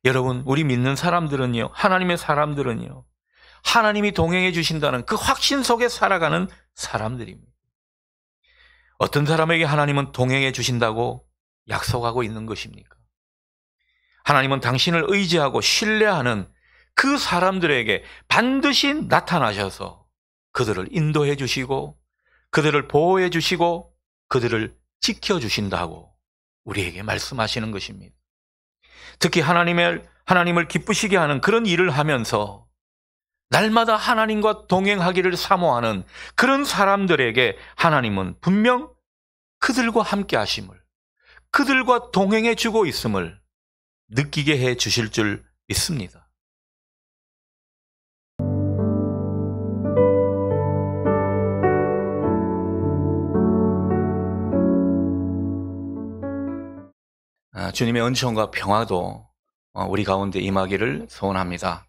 여러분, 우리 믿는 사람들은요, 하나님의 사람들은요, 하나님이 동행해 주신다는 그 확신 속에 살아가는 사람들입니다. 어떤 사람에게 하나님은 동행해 주신다고 약속하고 있는 것입니까? 하나님은 당신을 의지하고 신뢰하는 그 사람들에게 반드시 나타나셔서 그들을 인도해 주시고 그들을 보호해 주시고 그들을 지켜주신다고 우리에게 말씀하시는 것입니다. 특히 하나님을 기쁘시게 하는 그런 일을 하면서 날마다 하나님과 동행하기를 사모하는 그런 사람들에게 하나님은 분명 그들과 함께 하심을, 그들과 동행해 주고 있음을 느끼게 해 주실 줄 믿습니다. 주님의 은총과 평화도 우리 가운데 임하기를 소원합니다.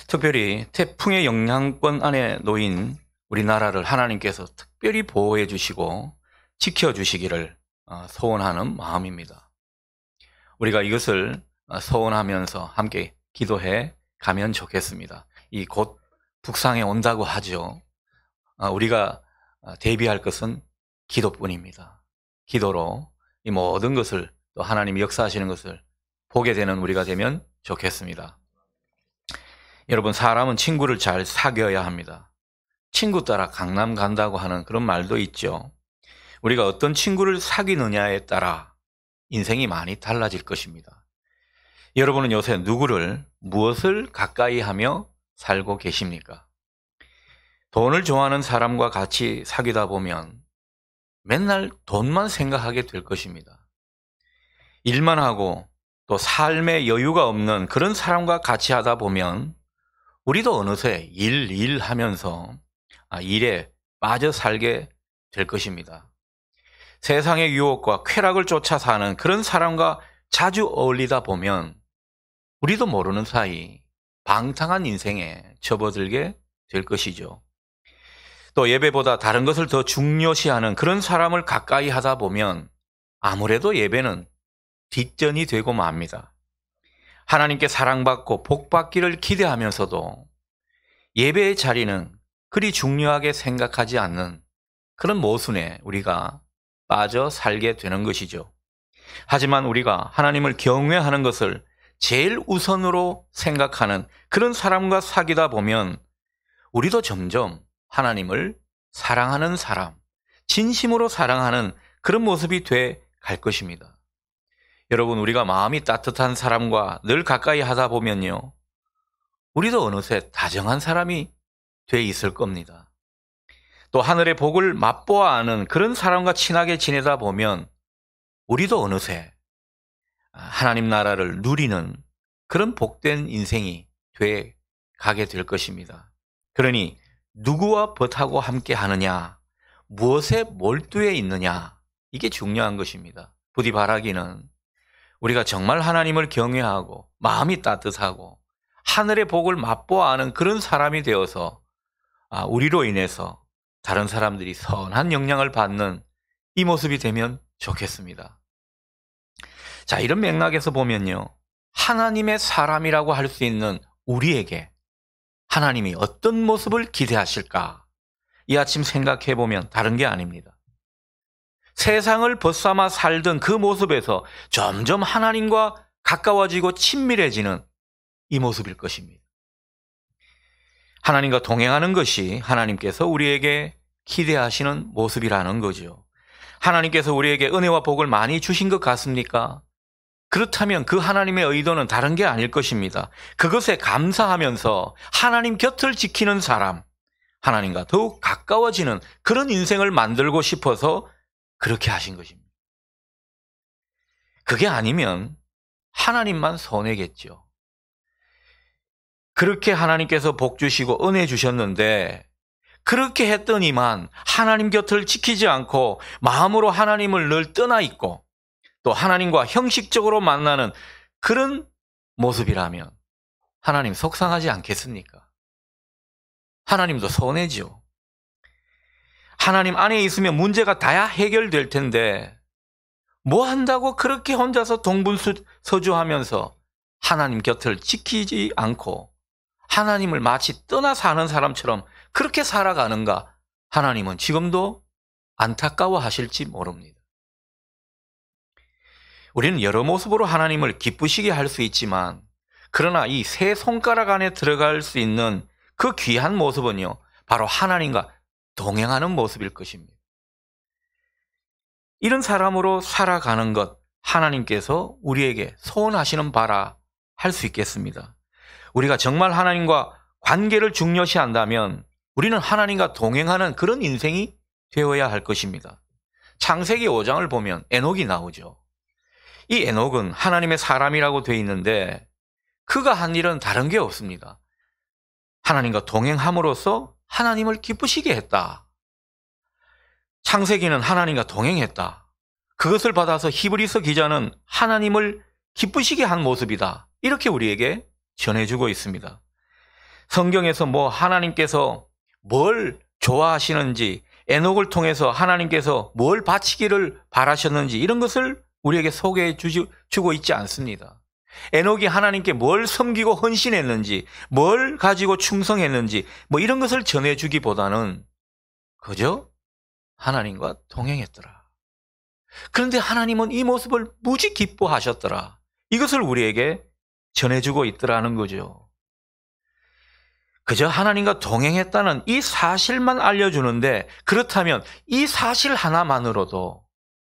특별히 태풍의 영향권 안에 놓인 우리나라를 하나님께서 특별히 보호해 주시고 지켜주시기를 소원하는 마음입니다. 우리가 이것을 소원하면서 함께 기도해 가면 좋겠습니다. 이 곧 북상에 온다고 하죠. 우리가 대비할 것은 기도뿐입니다. 기도로 이 모든 것을 또 하나님이 역사하시는 것을 보게 되는 우리가 되면 좋겠습니다. 여러분, 사람은 친구를 잘 사귀어야 합니다. 친구 따라 강남 간다고 하는 그런 말도 있죠. 우리가 어떤 친구를 사귀느냐에 따라 인생이 많이 달라질 것입니다. 여러분은 요새 누구를, 무엇을 가까이 하며 살고 계십니까? 돈을 좋아하는 사람과 같이 사귀다 보면 맨날 돈만 생각하게 될 것입니다. 일만 하고 또 삶의 여유가 없는 그런 사람과 같이 하다 보면 우리도 어느새 일 하면서 일에 빠져 살게 될 것입니다. 세상의 유혹과 쾌락을 쫓아 사는 그런 사람과 자주 어울리다 보면 우리도 모르는 사이 방탕한 인생에 접어들게 될 것이죠. 또 예배보다 다른 것을 더 중요시하는 그런 사람을 가까이 하다 보면 아무래도 예배는 뒷전이 되고 맙니다. 하나님께 사랑받고 복받기를 기대하면서도 예배의 자리는 그리 중요하게 생각하지 않는 그런 모순에 우리가 빠져 살게 되는 것이죠. 하지만 우리가 하나님을 경외하는 것을 제일 우선으로 생각하는 그런 사람과 사귀다 보면 우리도 점점 하나님을 사랑하는 사람, 진심으로 사랑하는 그런 모습이 돼 갈 것입니다. 여러분, 우리가 마음이 따뜻한 사람과 늘 가까이 하다 보면요, 우리도 어느새 다정한 사람이 돼 있을 겁니다. 또 하늘의 복을 맛보아 아는 그런 사람과 친하게 지내다 보면 우리도 어느새 하나님 나라를 누리는 그런 복된 인생이 돼 가게 될 것입니다. 그러니 누구와 벗하고 함께 하느냐, 무엇에 몰두해 있느냐, 이게 중요한 것입니다. 부디 바라기는 우리가 정말 하나님을 경외하고 마음이 따뜻하고 하늘의 복을 맛보아 아는 그런 사람이 되어서 우리로 인해서 다른 사람들이 선한 영향을 받는 이 모습이 되면 좋겠습니다. 자, 이런 맥락에서 보면요, 하나님의 사람이라고 할 수 있는 우리에게 하나님이 어떤 모습을 기대하실까? 이 아침 생각해 보면 다른 게 아닙니다. 세상을 벗삼아 살던 그 모습에서 점점 하나님과 가까워지고 친밀해지는 이 모습일 것입니다. 하나님과 동행하는 것이 하나님께서 우리에게 기대하시는 모습이라는 거죠. 하나님께서 우리에게 은혜와 복을 많이 주신 것 같습니까? 그렇다면 그 하나님의 의도는 다른 게 아닐 것입니다. 그것에 감사하면서 하나님 곁을 지키는 사람, 하나님과 더욱 가까워지는 그런 인생을 만들고 싶어서 그렇게 하신 것입니다. 그게 아니면 하나님만 손해겠죠. 그렇게 하나님께서 복 주시고 은혜 주셨는데 그렇게 했더니만 하나님 곁을 지키지 않고 마음으로 하나님을 늘 떠나 있고 또 하나님과 형식적으로 만나는 그런 모습이라면 하나님 속상하지 않겠습니까? 하나님도 손해죠. 하나님 안에 있으면 문제가 다야 해결될 텐데 뭐 한다고 그렇게 혼자서 동분서주하면서 하나님 곁을 지키지 않고 하나님을 마치 떠나 사는 사람처럼 그렇게 살아가는가, 하나님은 지금도 안타까워 하실지 모릅니다. 우리는 여러 모습으로 하나님을 기쁘시게 할 수 있지만, 그러나 이 세 손가락 안에 들어갈 수 있는 그 귀한 모습은요, 바로 하나님과 동행하는 모습일 것입니다. 이런 사람으로 살아가는 것, 하나님께서 우리에게 소원하시는 바라 할 수 있겠습니다. 우리가 정말 하나님과 관계를 중요시한다면 우리는 하나님과 동행하는 그런 인생이 되어야 할 것입니다. 창세기 5장을 보면 에녹이 나오죠. 이 에녹은 하나님의 사람이라고 되어 있는데 그가 한 일은 다른 게 없습니다. 하나님과 동행함으로써 하나님을 기쁘시게 했다. 창세기는 하나님과 동행했다. 그것을 받아서 히브리서 기자는 하나님을 기쁘시게 한 모습이다, 이렇게 우리에게 전해주고 있습니다. 성경에서 하나님께서 뭘 좋아하시는지, 에녹을 통해서 하나님께서 뭘 바치기를 바라셨는지, 이런 것을 우리에게 소개해 주고 있지 않습니다. 에녹이 하나님께 뭘 섬기고 헌신했는지, 뭘 가지고 충성했는지 이런 것을 전해주기보다는 그저 하나님과 동행했더라. 그런데 하나님은 이 모습을 무지 기뻐하셨더라. 이것을 우리에게 전해주고 있더라는 거죠. 그저 하나님과 동행했다는 이 사실만 알려주는데, 그렇다면 이 사실 하나만으로도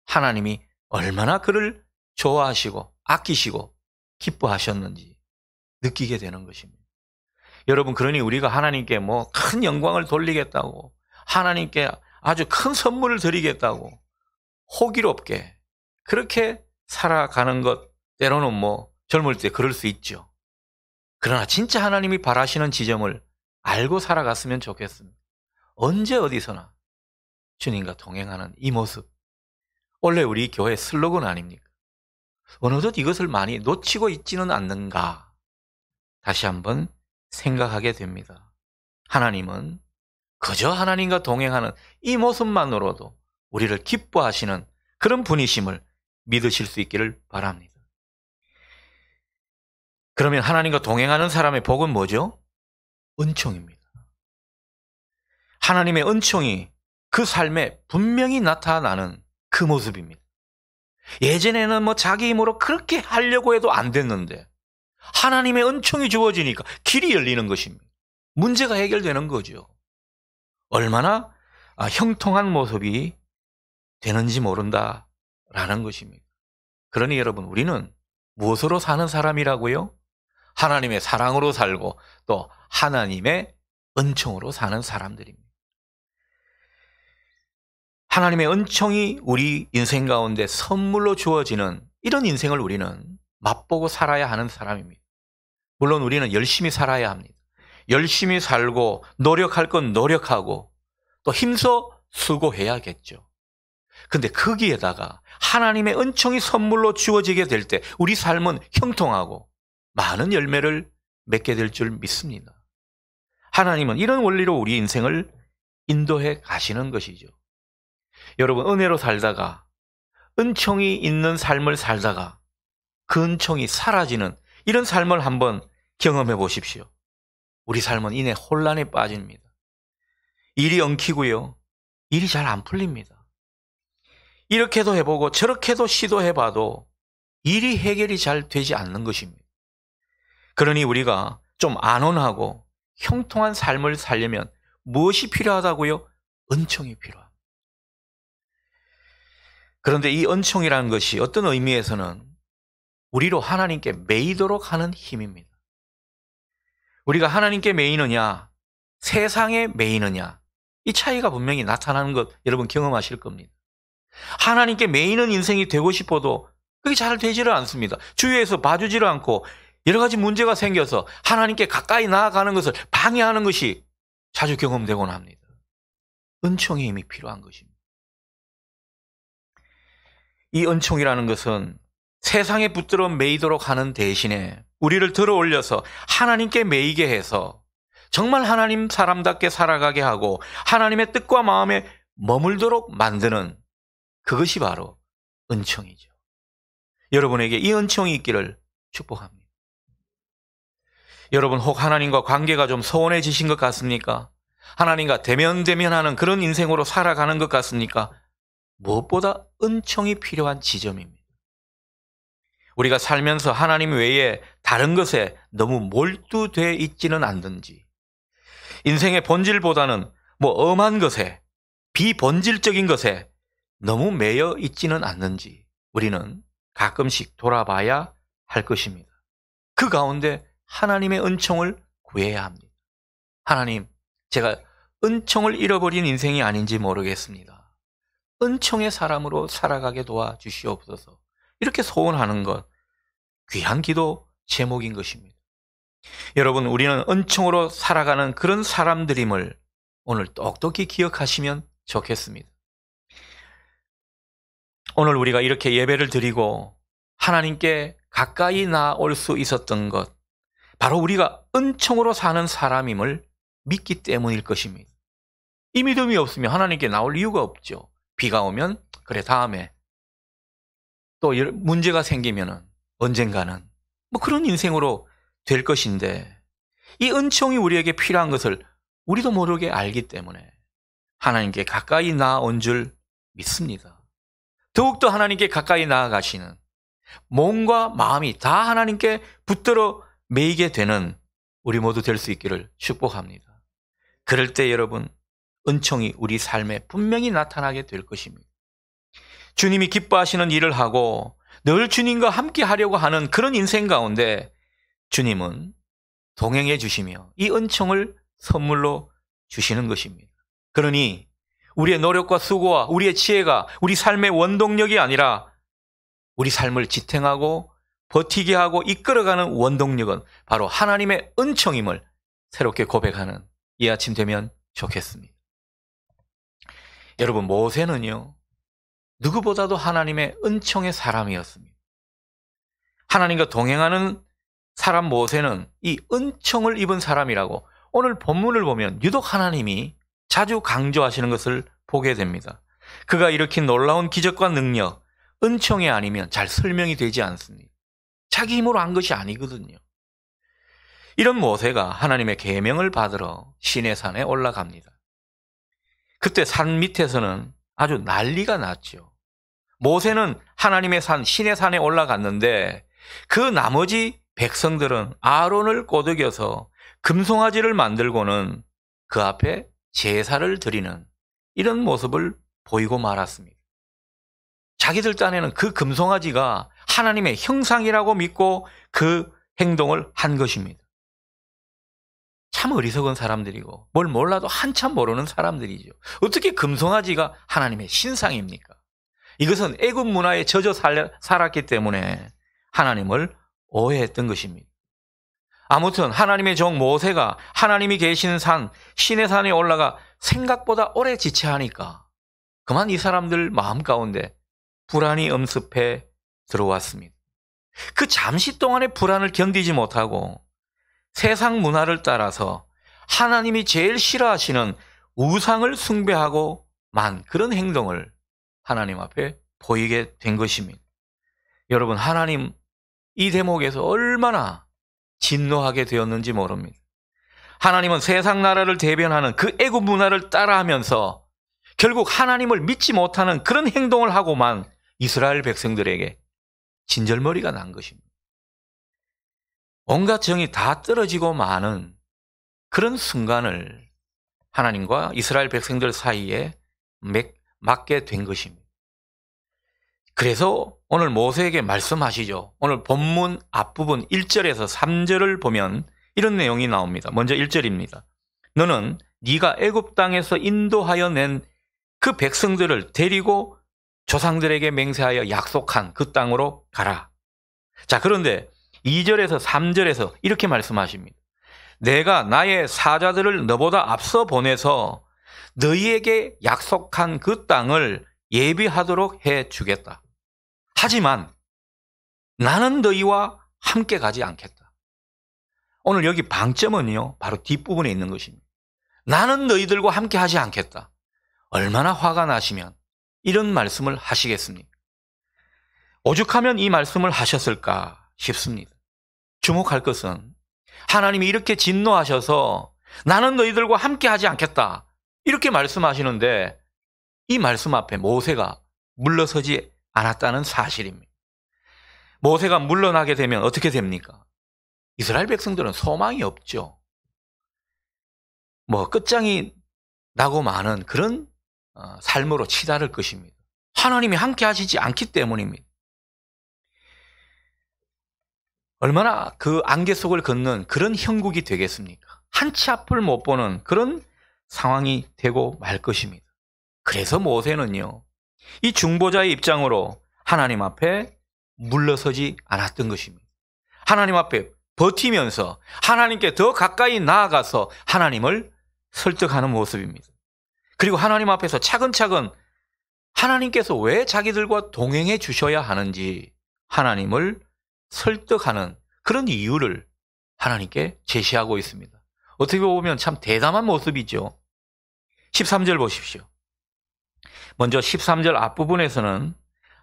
하나님이 얼마나 그를 좋아하시고 아끼시고 기뻐하셨는지 느끼게 되는 것입니다. 여러분, 그러니 우리가 하나님께 큰 영광을 돌리겠다고, 하나님께 아주 큰 선물을 드리겠다고 호기롭게 그렇게 살아가는 것, 때로는 젊을 때 그럴 수 있죠. 그러나 진짜 하나님이 바라시는 지점을 알고 살아갔으면 좋겠습니다. 언제 어디서나 주님과 동행하는 이 모습, 원래 우리 교회 슬로건 아닙니까? 어느덧 이것을 많이 놓치고 있지는 않는가, 다시 한번 생각하게 됩니다. 하나님은 그저 하나님과 동행하는 이 모습만으로도 우리를 기뻐하시는 그런 분이심을 믿으실 수 있기를 바랍니다. 그러면 하나님과 동행하는 사람의 복은 뭐죠? 은총입니다. 하나님의 은총이 그 삶에 분명히 나타나는 그 모습입니다. 예전에는 자기 힘으로 그렇게 하려고 해도 안 됐는데 하나님의 은총이 주어지니까 길이 열리는 것입니다. 문제가 해결되는 거죠. 얼마나 형통한 모습이 되는지 모른다라는 것입니다. 그러니 여러분, 우리는 무엇으로 사는 사람이라고요? 하나님의 사랑으로 살고 또 하나님의 은총으로 사는 사람들입니다. 하나님의 은총이 우리 인생 가운데 선물로 주어지는 이런 인생을 우리는 맛보고 살아야 하는 사람입니다. 물론 우리는 열심히 살아야 합니다. 열심히 살고 노력할 건 노력하고 또 힘써 수고해야겠죠. 근데 거기에다가 하나님의 은총이 선물로 주어지게 될 때 우리 삶은 형통하고 많은 열매를 맺게 될 줄 믿습니다. 하나님은 이런 원리로 우리 인생을 인도해 가시는 것이죠. 여러분, 은혜로 살다가, 은총이 있는 삶을 살다가 그 은총이 사라지는 이런 삶을 한번 경험해 보십시오. 우리 삶은 이내 혼란에 빠집니다. 일이 엉키고요, 일이 잘 안 풀립니다. 이렇게도 해보고 저렇게도 시도해봐도 일이 해결이 잘 되지 않는 것입니다. 그러니 우리가 좀 안온하고 형통한 삶을 살려면 무엇이 필요하다고요? 은총이 필요합니다. 그런데 이 은총이라는 것이 어떤 의미에서는 우리로 하나님께 매이도록 하는 힘입니다. 우리가 하나님께 매이느냐, 세상에 매이느냐, 이 차이가 분명히 나타나는 것 여러분 경험하실 겁니다. 하나님께 매이는 인생이 되고 싶어도 그게 잘 되지를 않습니다. 주위에서 봐주지를 않고 여러 가지 문제가 생겨서 하나님께 가까이 나아가는 것을 방해하는 것이 자주 경험되곤 합니다. 은총의 힘이 필요한 것입니다. 이 은총이라는 것은 세상에 붙들어 매이도록 하는 대신에 우리를 들어 올려서 하나님께 매이게 해서 정말 하나님 사람답게 살아가게 하고 하나님의 뜻과 마음에 머물도록 만드는, 그것이 바로 은총이죠. 여러분에게 이 은총이 있기를 축복합니다. 여러분 혹 하나님과 관계가 좀 소원해지신 것 같습니까? 하나님과 대면대면하는 그런 인생으로 살아가는 것 같습니까? 무엇보다 은총이 필요한 지점입니다. 우리가 살면서 하나님 외에 다른 것에 너무 몰두되어 있지는 않든지, 인생의 본질보다는 엄한 것에, 비본질적인 것에 너무 매여 있지는 않는지 우리는 가끔씩 돌아봐야 할 것입니다. 그 가운데 하나님의 은총을 구해야 합니다. 하나님, 제가 은총을 잃어버린 인생이 아닌지 모르겠습니다. 은총의 사람으로 살아가게 도와주시옵소서. 이렇게 소원하는 것, 귀한 기도 제목인 것입니다. 여러분, 우리는 은총으로 살아가는 그런 사람들임을 오늘 똑똑히 기억하시면 좋겠습니다. 오늘 우리가 이렇게 예배를 드리고 하나님께 가까이 나올 수 있었던 것, 바로 우리가 은총으로 사는 사람임을 믿기 때문일 것입니다. 이 믿음이 없으면 하나님께 나올 이유가 없죠. 비가 오면 그래 다음에, 또 문제가 생기면 언젠가는 그런 인생으로 될 것인데, 이 은총이 우리에게 필요한 것을 우리도 모르게 알기 때문에 하나님께 가까이 나온 줄 믿습니다. 더욱더 하나님께 가까이 나아가시는, 몸과 마음이 다 하나님께 붙들어 매이게 되는 우리 모두 될 수 있기를 축복합니다. 그럴 때 여러분, 은총이 우리 삶에 분명히 나타나게 될 것입니다. 주님이 기뻐하시는 일을 하고 늘 주님과 함께 하려고 하는 그런 인생 가운데 주님은 동행해 주시며 이 은총을 선물로 주시는 것입니다. 그러니 우리의 노력과 수고와 우리의 지혜가 우리 삶의 원동력이 아니라 우리 삶을 지탱하고 버티게 하고 이끌어가는 원동력은 바로 하나님의 은총임을 새롭게 고백하는 이 아침 되면 좋겠습니다. 여러분, 모세는요, 누구보다도 하나님의 은총의 사람이었습니다. 하나님과 동행하는 사람 모세는 이 은총을 입은 사람이라고 오늘 본문을 보면 유독 하나님이 자주 강조하시는 것을 보게 됩니다. 그가 일으킨 놀라운 기적과 능력, 은총이 아니면 잘 설명이 되지 않습니다. 자기 힘으로 한 것이 아니거든요. 이런 모세가 하나님의 계명을 받으러 시내산에 올라갑니다. 그때 산 밑에서는 아주 난리가 났죠. 모세는 하나님의 산 시내산에 올라갔는데 그 나머지 백성들은 아론을 꼬드겨서 금송아지를 만들고는 그 앞에 제사를 드리는 이런 모습을 보이고 말았습니다. 자기들 딴에는 그 금송아지가 하나님의 형상이라고 믿고 그 행동을 한 것입니다. 참 어리석은 사람들이고 뭘 몰라도 한참 모르는 사람들이죠. 어떻게 금송아지가 하나님의 신상입니까? 이것은 애굽 문화에 젖어 살았기 때문에 하나님을 오해했던 것입니다. 아무튼 하나님의 종 모세가 하나님이 계신 산 시내산에 올라가 생각보다 오래 지체하니까 그만 이 사람들 마음 가운데 불안이 엄습해 들어왔습니다. 그 잠시 동안의 불안을 견디지 못하고 세상 문화를 따라서 하나님이 제일 싫어하시는 우상을 숭배하고 만 그런 행동을 하나님 앞에 보이게 된 것입니다. 여러분, 하나님 이 대목에서 얼마나 진노하게 되었는지 모릅니다. 하나님은 세상 나라를 대변하는 그 애굽 문화를 따라하면서 결국 하나님을 믿지 못하는 그런 행동을 하고만 이스라엘 백성들에게 진절머리가 난 것입니다. 온갖 정이 다 떨어지고 마는 그런 순간을 하나님과 이스라엘 백성들 사이에 맞게 된 것입니다. 그래서 오늘 모세에게 말씀하시죠. 오늘 본문 앞부분 1절에서 3절을 보면 이런 내용이 나옵니다. 먼저 1절입니다. 너는 네가 애굽 땅에서 인도하여 낸 그 백성들을 데리고 조상들에게 맹세하여 약속한 그 땅으로 가라. 자, 그런데 2절에서 3절에서 이렇게 말씀하십니다. 내가 나의 사자들을 너보다 앞서 보내서 너희에게 약속한 그 땅을 예비하도록 해 주겠다. 하지만 나는 너희와 함께 가지 않겠다. 오늘 여기 방점은요, 바로 뒷부분에 있는 것입니다. 나는 너희들과 함께 하지 않겠다. 얼마나 화가 나시면 이런 말씀을 하시겠습니까? 오죽하면 이 말씀을 하셨을까 싶습니다. 주목할 것은 하나님이 이렇게 진노하셔서 나는 너희들과 함께 하지 않겠다. 이렇게 말씀하시는데 이 말씀 앞에 모세가 물러서지 않았다는 사실입니다. 모세가 물러나게 되면 어떻게 됩니까? 이스라엘 백성들은 소망이 없죠. 끝장이 나고 마는 그런 삶으로 치달을 것입니다. 하나님이 함께 하시지 않기 때문입니다. 얼마나 그 안개 속을 걷는 그런 형국이 되겠습니까? 한치 앞을 못 보는 그런 상황이 되고 말 것입니다. 그래서 모세는요, 이 중보자의 입장으로 하나님 앞에 물러서지 않았던 것입니다. 하나님 앞에 버티면서 하나님께 더 가까이 나아가서 하나님을 설득하는 모습입니다. 그리고 하나님 앞에서 차근차근 하나님께서 왜 자기들과 동행해 주셔야 하는지 하나님을 설득하는 그런 이유를 하나님께 제시하고 있습니다. 어떻게 보면 참 대담한 모습이죠. 13절 보십시오. 먼저 13절 앞부분에서는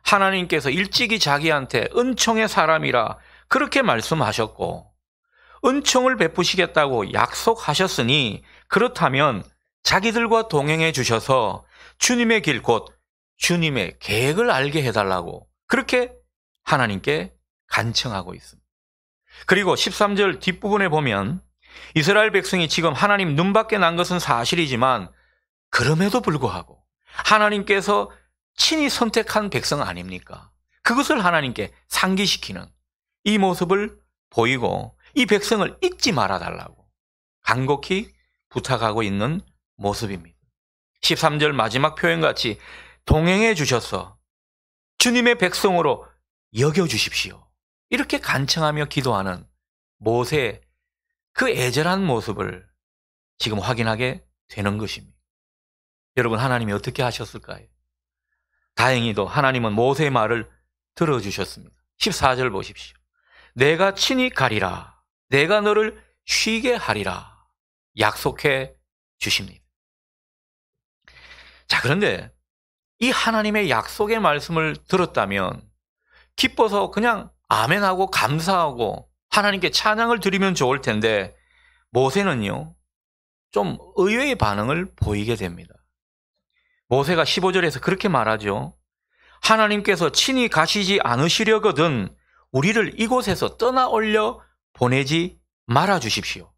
하나님께서 일찍이 자기한테 은총의 사람이라 그렇게 말씀하셨고 은총을 베푸시겠다고 약속하셨으니 그렇다면 자기들과 동행해 주셔서 주님의 길 곧 주님의 계획을 알게 해달라고 그렇게 하나님께 간청하고 있습니다. 그리고 13절 뒷부분에 보면 이스라엘 백성이 지금 하나님 눈밖에 난 것은 사실이지만 그럼에도 불구하고 하나님께서 친히 선택한 백성 아닙니까? 그것을 하나님께 상기시키는 이 모습을 보이고 이 백성을 잊지 말아달라고 간곡히 부탁하고 있는 모습입니다. 13절 마지막 표현같이 동행해 주셔서 주님의 백성으로 여겨주십시오. 이렇게 간청하며 기도하는 모세의 그 애절한 모습을 지금 확인하게 되는 것입니다. 여러분, 하나님이 어떻게 하셨을까요? 다행히도 하나님은 모세의 말을 들어주셨습니다. 14절 보십시오. 내가 친히 가리라. 내가 너를 쉬게 하리라. 약속해 주십니다. 자, 그런데 이 하나님의 약속의 말씀을 들었다면 기뻐서 그냥 아멘하고 감사하고 하나님께 찬양을 드리면 좋을 텐데 모세는요, 좀 의외의 반응을 보이게 됩니다. 모세가 15절에서 그렇게 말하죠. 하나님께서 친히 가시지 않으시려거든 우리를 이곳에서 떠나 올려 보내지 말아 주십시오.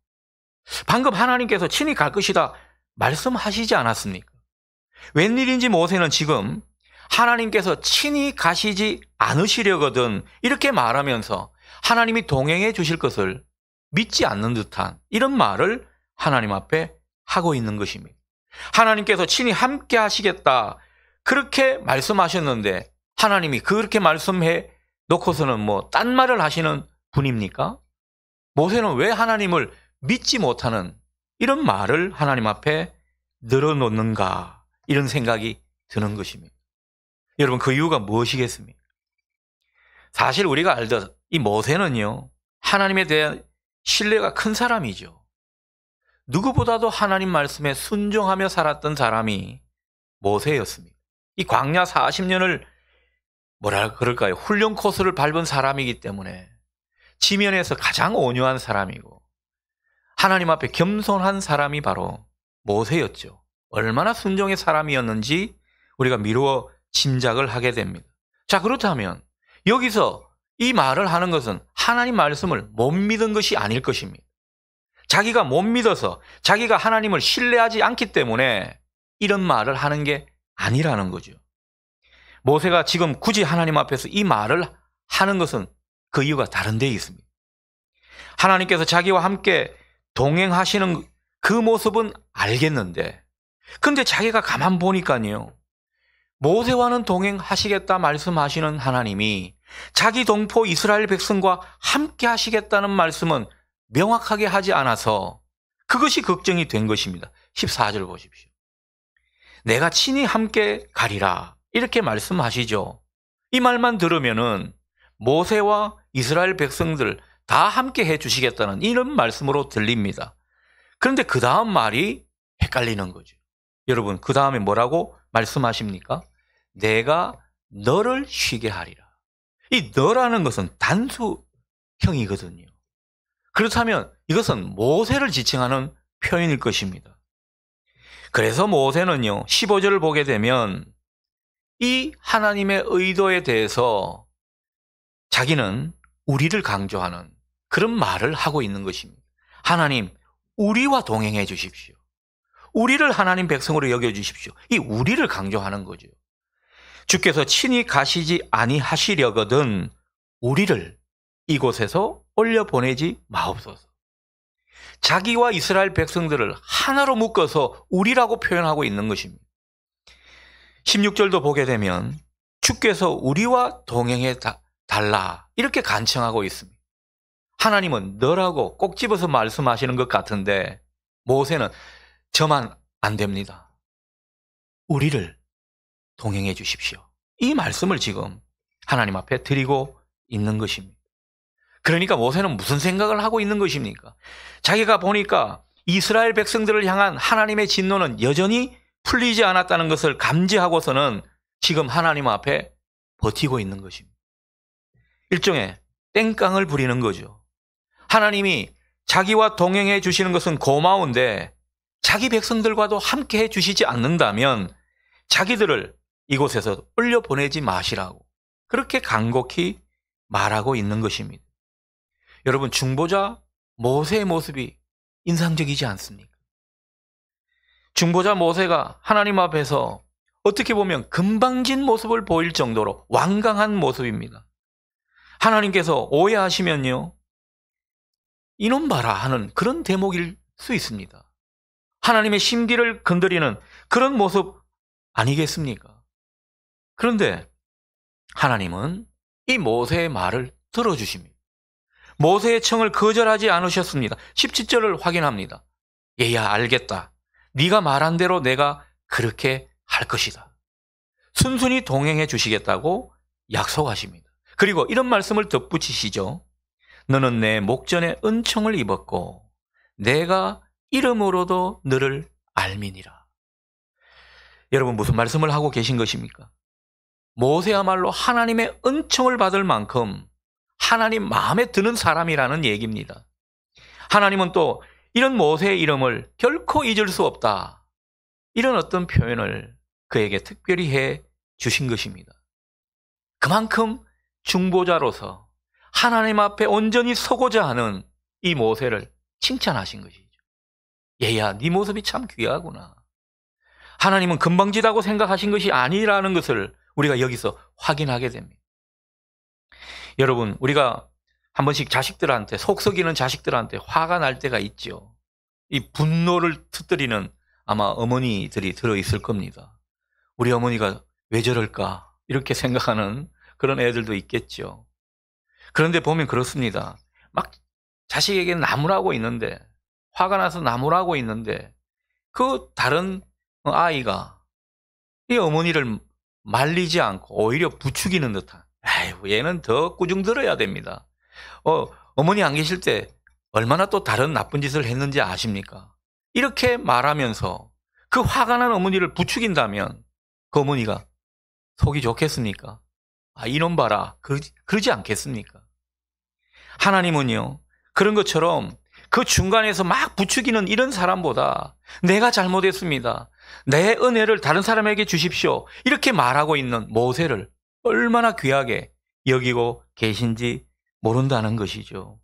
방금 하나님께서 친히 갈 것이다 말씀하시지 않았습니까? 웬일인지 모세는 지금 하나님께서 친히 가시지 않으시려거든 이렇게 말하면서 하나님이 동행해 주실 것을 믿지 않는 듯한 이런 말을 하나님 앞에 하고 있는 것입니다. 하나님께서 친히 함께 하시겠다 그렇게 말씀하셨는데 하나님이 그렇게 말씀해 놓고서는 딴 말을 하시는 분입니까? 모세는 왜 하나님을 믿지 못하는 이런 말을 하나님 앞에 늘어놓는가 이런 생각이 드는 것입니다. 여러분, 그 이유가 무엇이겠습니까? 사실 우리가 알듯 이 모세는요, 하나님에 대한 신뢰가 큰 사람이죠. 누구보다도 하나님 말씀에 순종하며 살았던 사람이 모세였습니다. 이 광야 40년을 그럴까요? 훈련 코스를 밟은 사람이기 때문에 지면에서 가장 온유한 사람이고 하나님 앞에 겸손한 사람이 바로 모세였죠. 얼마나 순종의 사람이었는지 우리가 미루어 짐작을 하게 됩니다. 자, 그렇다면 여기서 이 말을 하는 것은 하나님 말씀을 못 믿은 것이 아닐 것입니다. 자기가 못 믿어서 자기가 하나님을 신뢰하지 않기 때문에 이런 말을 하는 게 아니라는 거죠. 모세가 지금 굳이 하나님 앞에서 이 말을 하는 것은 그 이유가 다른 데에 있습니다. 하나님께서 자기와 함께 동행하시는 그 모습은 알겠는데 근데 자기가 가만 보니까요, 모세와는 동행하시겠다 말씀하시는 하나님이 자기 동포 이스라엘 백성과 함께 하시겠다는 말씀은 명확하게 하지 않아서 그것이 걱정이 된 것입니다. 14절 보십시오. 내가 친히 함께 가리라 이렇게 말씀하시죠. 이 말만 들으면은 모세와 이스라엘 백성들 다 함께 해 주시겠다는 이런 말씀으로 들립니다. 그런데 그 다음 말이 헷갈리는 거죠. 여러분, 그 다음에 뭐라고 말씀하십니까? 내가 너를 쉬게 하리라. 이 너라는 것은 단수형이거든요. 그렇다면 이것은 모세를 지칭하는 표현일 것입니다. 그래서 모세는요, 15절을 보게 되면 이 하나님의 의도에 대해서 자기는 우리를 강조하는 그런 말을 하고 있는 것입니다. 하나님, 우리와 동행해 주십시오. 우리를 하나님 백성으로 여겨주십시오. 이 우리를 강조하는 거죠. 주께서 친히 가시지 아니하시려거든 우리를 이곳에서 올려보내지 마옵소서. 자기와 이스라엘 백성들을 하나로 묶어서 우리라고 표현하고 있는 것입니다. 16절도 보게 되면 주께서 우리와 동행해 달라 이렇게 간청하고 있습니다. 하나님은 너라고 꼭 집어서 말씀하시는 것 같은데 모세는 저만 안 됩니다. 우리를 동행해 주십시오. 이 말씀을 지금 하나님 앞에 드리고 있는 것입니다. 그러니까 모세는 무슨 생각을 하고 있는 것입니까? 자기가 보니까 이스라엘 백성들을 향한 하나님의 진노는 여전히 풀리지 않았다는 것을 감지하고서는 지금 하나님 앞에 버티고 있는 것입니다. 일종의 땡깡을 부리는 거죠. 하나님이 자기와 동행해 주시는 것은 고마운데 자기 백성들과도 함께 해 주시지 않는다면 자기들을 이곳에서 올려보내지 마시라고 그렇게 간곡히 말하고 있는 것입니다. 여러분, 중보자 모세의 모습이 인상적이지 않습니까? 중보자 모세가 하나님 앞에서 어떻게 보면 금방진 모습을 보일 정도로 완강한 모습입니다. 하나님께서 오해하시면요, 이놈 봐라 하는 그런 대목일 수 있습니다. 하나님의 심기를 건드리는 그런 모습 아니겠습니까? 그런데 하나님은 이 모세의 말을 들어주십니다. 모세의 청을 거절하지 않으셨습니다. 17절을 확인합니다. 얘야, 알겠다. 네가 말한 대로 내가 그렇게 할 것이다. 순순히 동행해 주시겠다고 약속하십니다. 그리고 이런 말씀을 덧붙이시죠. 너는 내 목전에 은총을 입었고 내가 이름으로도 너를 알미니라. 여러분, 무슨 말씀을 하고 계신 것입니까? 모세야말로 하나님의 은총을 받을 만큼 하나님 마음에 드는 사람이라는 얘기입니다. 하나님은 또 이런 모세의 이름을 결코 잊을 수 없다. 이런 어떤 표현을 그에게 특별히 해 주신 것입니다. 그만큼 중보자로서 하나님 앞에 온전히 서고자 하는 이 모세를 칭찬하신 것이죠. 얘야, 네 모습이 참 귀하구나. 하나님은 금방지다고 생각하신 것이 아니라는 것을 우리가 여기서 확인하게 됩니다. 여러분, 우리가 한 번씩 자식들한테, 속 썩이는 자식들한테 화가 날 때가 있죠. 이 분노를 터뜨리는 아마 어머니들이 들어있을 겁니다. 우리 어머니가 왜 저럴까 이렇게 생각하는 그런 애들도 있겠죠. 그런데 보면 그렇습니다. 막 자식에게 나무라고 있는데, 화가 나서 나무라고 있는데 그 다른 아이가 이 어머니를 말리지 않고 오히려 부추기는 듯한, 아이고 얘는 더 꾸중 들어야 됩니다. 어머니 안 계실 때 얼마나 또 다른 나쁜 짓을 했는지 아십니까? 이렇게 말하면서 그 화가 난 어머니를 부추긴다면 그 어머니가 속이 좋겠습니까? 아, 이놈 봐라. 그러지 않겠습니까? 하나님은요, 그런 것처럼 그 중간에서 막 부추기는 이런 사람보다 내가 잘못했습니다. 내 은혜를 다른 사람에게 주십시오. 이렇게 말하고 있는 모세를 얼마나 귀하게 여기고 계신지 모른다는 것이죠.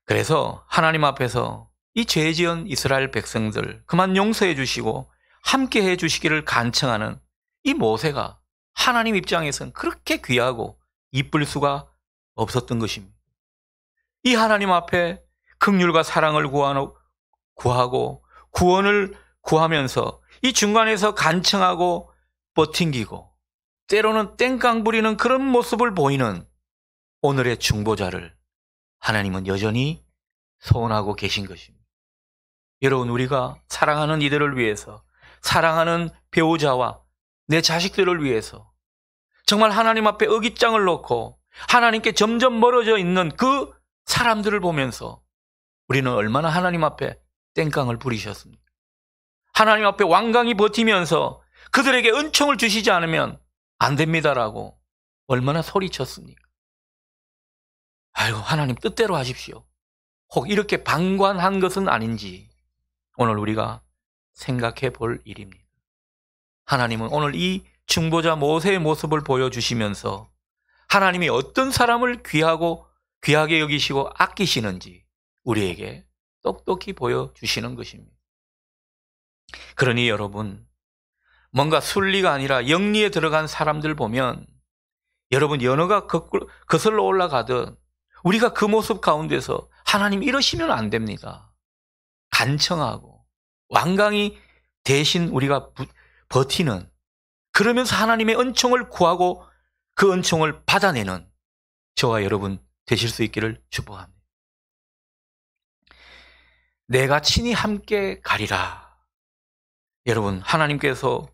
그래서 하나님 앞에서 이 죄 지은 이스라엘 백성들 그만 용서해 주시고 함께 해 주시기를 간청하는 이 모세가 하나님 입장에서는 그렇게 귀하고 이쁠 수가 없었던 것입니다. 이 하나님 앞에 긍휼과 사랑을 구하고 구원을 구하면서 이 중간에서 간청하고 버팅기고 때로는 땡깡 부리는 그런 모습을 보이는 오늘의 중보자를 하나님은 여전히 소원하고 계신 것입니다. 여러분, 우리가 사랑하는 이들을 위해서, 사랑하는 배우자와 내 자식들을 위해서 정말 하나님 앞에 어깃장을 놓고 하나님께 점점 멀어져 있는 그 사람들을 보면서 우리는 얼마나 하나님 앞에 땡깡을 부리셨습니까? 하나님 앞에 완강히 버티면서 그들에게 은총을 주시지 않으면 안 됩니다라고 얼마나 소리쳤습니까? 아이고, 하나님 뜻대로 하십시오. 혹 이렇게 방관한 것은 아닌지 오늘 우리가 생각해 볼 일입니다. 하나님은 오늘 이 중보자 모세의 모습을 보여주시면서 하나님이 어떤 사람을 귀하게 여기시고 아끼시는지 우리에게 똑똑히 보여주시는 것입니다. 그러니 여러분, 뭔가 순리가 아니라 영리에 들어간 사람들 보면 여러분 연어가 거슬러 올라가듯 우리가 그 모습 가운데서 하나님 이러시면 안 됩니다. 간청하고 완강히 대신 우리가 버티는, 그러면서 하나님의 은총을 구하고 그 은총을 받아내는 저와 여러분 되실 수 있기를 축복합니다. 내가 친히 함께 가리라. 여러분, 하나님께서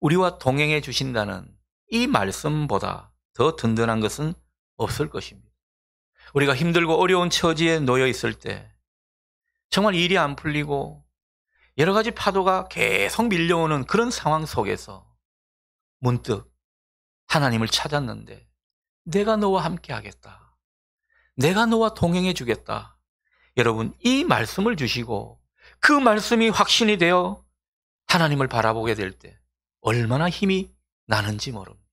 우리와 동행해 주신다는 이 말씀보다 더 든든한 것은 없을 것입니다. 우리가 힘들고 어려운 처지에 놓여 있을 때, 정말 일이 안 풀리고 여러 가지 파도가 계속 밀려오는 그런 상황 속에서 문득 하나님을 찾았는데, 내가 너와 함께 하겠다, 내가 너와 동행해 주겠다. 여러분, 이 말씀을 주시고 그 말씀이 확신이 되어 하나님을 바라보게 될 때 얼마나 힘이 나는지 모릅니다.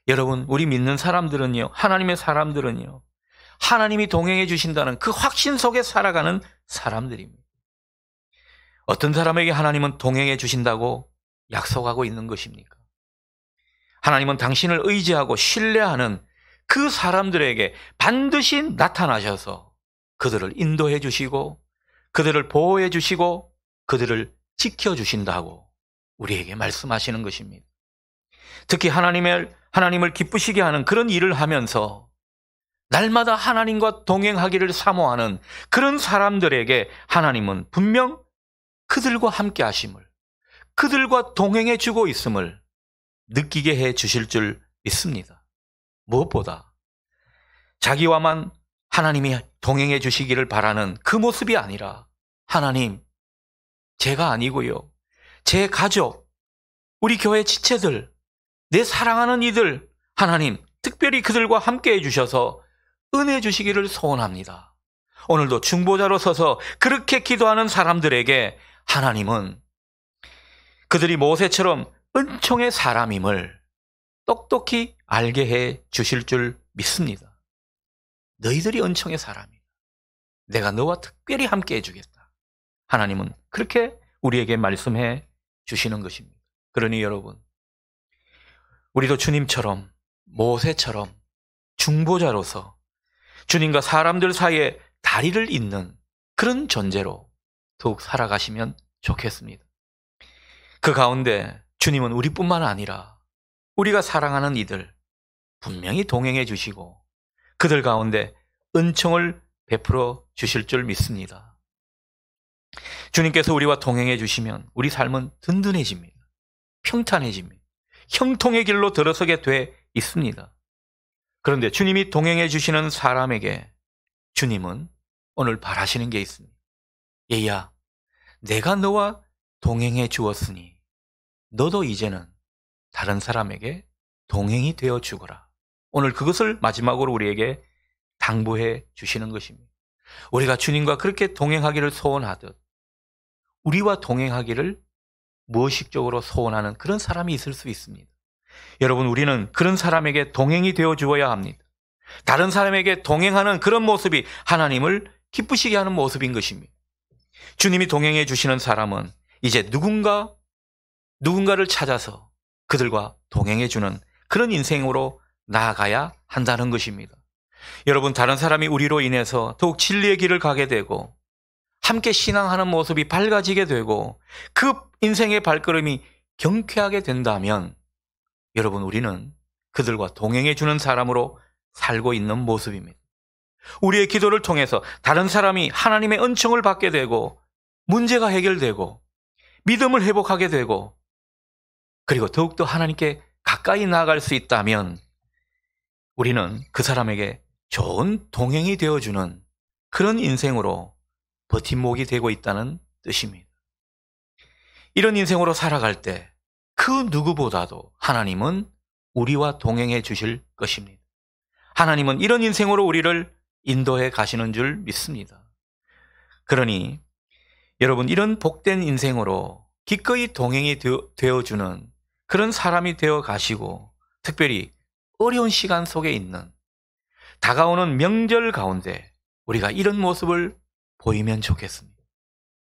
여러분, 우리 믿는 사람들은요, 하나님의 사람들은요, 하나님이 동행해 주신다는 그 확신 속에 살아가는 사람들입니다. 어떤 사람에게 하나님은 동행해 주신다고 약속하고 있는 것입니까? 하나님은 당신을 의지하고 신뢰하는 그 사람들에게 반드시 나타나셔서 그들을 인도해 주시고 그들을 보호해 주시고 그들을 지켜주신다고 우리에게 말씀하시는 것입니다. 특히 하나님을 기쁘시게 하는 그런 일을 하면서 날마다 하나님과 동행하기를 사모하는 그런 사람들에게 하나님은 분명 그들과 함께 하심을, 그들과 동행해 주고 있음을 느끼게 해 주실 줄 믿습니다. 무엇보다 자기와만 하나님이 동행해 주시기를 바라는 그 모습이 아니라, 하나님, 제가 아니고요, 제 가족, 우리 교회 지체들, 내 사랑하는 이들, 하나님 특별히 그들과 함께 해주셔서 은혜 주시기를 소원합니다. 오늘도 중보자로 서서 그렇게 기도하는 사람들에게 하나님은 그들이 모세처럼 은총의 사람임을 똑똑히 알게 해 주실 줄 믿습니다. 너희들이 은총의 사람이다, 내가 너와 특별히 함께 해주겠다. 하나님은 그렇게 우리에게 말씀해 주시는 것입니다. 그러니 여러분, 우리도 주님처럼, 모세처럼 중보자로서 주님과 사람들 사이에 다리를 잇는 그런 존재로 더욱 살아가시면 좋겠습니다. 그 가운데 주님은 우리뿐만 아니라 우리가 사랑하는 이들 분명히 동행해 주시고 그들 가운데 은총을 베풀어 주실 줄 믿습니다. 주님께서 우리와 동행해 주시면 우리 삶은 든든해집니다. 평탄해집니다. 형통의 길로 들어서게 돼 있습니다. 그런데 주님이 동행해 주시는 사람에게 주님은 오늘 바라시는 게 있습니다. 얘야, 내가 너와 동행해 주었으니 너도 이제는 다른 사람에게 동행이 되어 주거라. 오늘 그것을 마지막으로 우리에게 당부해 주시는 것입니다. 우리가 주님과 그렇게 동행하기를 소원하듯 우리와 동행하기를 무의식적으로 소원하는 그런 사람이 있을 수 있습니다. 여러분, 우리는 그런 사람에게 동행이 되어 주어야 합니다. 다른 사람에게 동행하는 그런 모습이 하나님을 기쁘시게 하는 모습인 것입니다. 주님이 동행해 주시는 사람은 이제 누군가를 찾아서 그들과 동행해 주는 그런 인생으로 나아가야 한다는 것입니다. 여러분, 다른 사람이 우리로 인해서 더욱 진리의 길을 가게 되고 함께 신앙하는 모습이 밝아지게 되고 그 인생의 발걸음이 경쾌하게 된다면 여러분, 우리는 그들과 동행해 주는 사람으로 살고 있는 모습입니다. 우리의 기도를 통해서 다른 사람이 하나님의 은총을 받게 되고 문제가 해결되고 믿음을 회복하게 되고 그리고 더욱더 하나님께 가까이 나아갈 수 있다면 우리는 그 사람에게 좋은 동행이 되어주는 그런 인생으로 버팀목이 되고 있다는 뜻입니다. 이런 인생으로 살아갈 때 그 누구보다도 하나님은 우리와 동행해 주실 것입니다. 하나님은 이런 인생으로 우리를 인도해 가시는 줄 믿습니다. 그러니 여러분, 이런 복된 인생으로 기꺼이 동행이 되어주는 그런 사람이 되어 가시고, 특별히 어려운 시간 속에 있는 다가오는 명절 가운데 우리가 이런 모습을 보이면 좋겠습니다.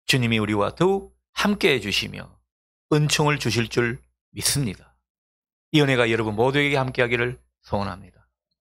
주님이 우리와 더욱 함께 해주시며 은총을 주실 줄 믿습니다. 이 은혜가 여러분 모두에게 함께하기를 소원합니다.